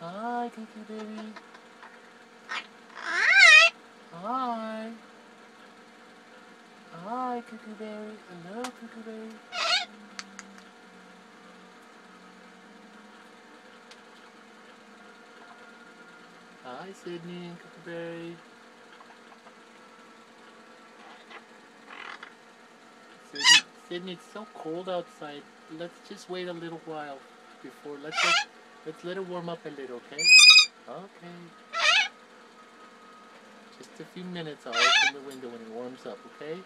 Hi, Cookie Berry. Hi. Hi, Cookie Berry. Hello, Cookie Berry. Hi, Sydney and Cookie Berry. Sydney, it's so cold outside. Let's just wait a little while before. Let's let it warm up a little, okay? Okay. Just a few minutes. I'll open the window when it warms up, okay?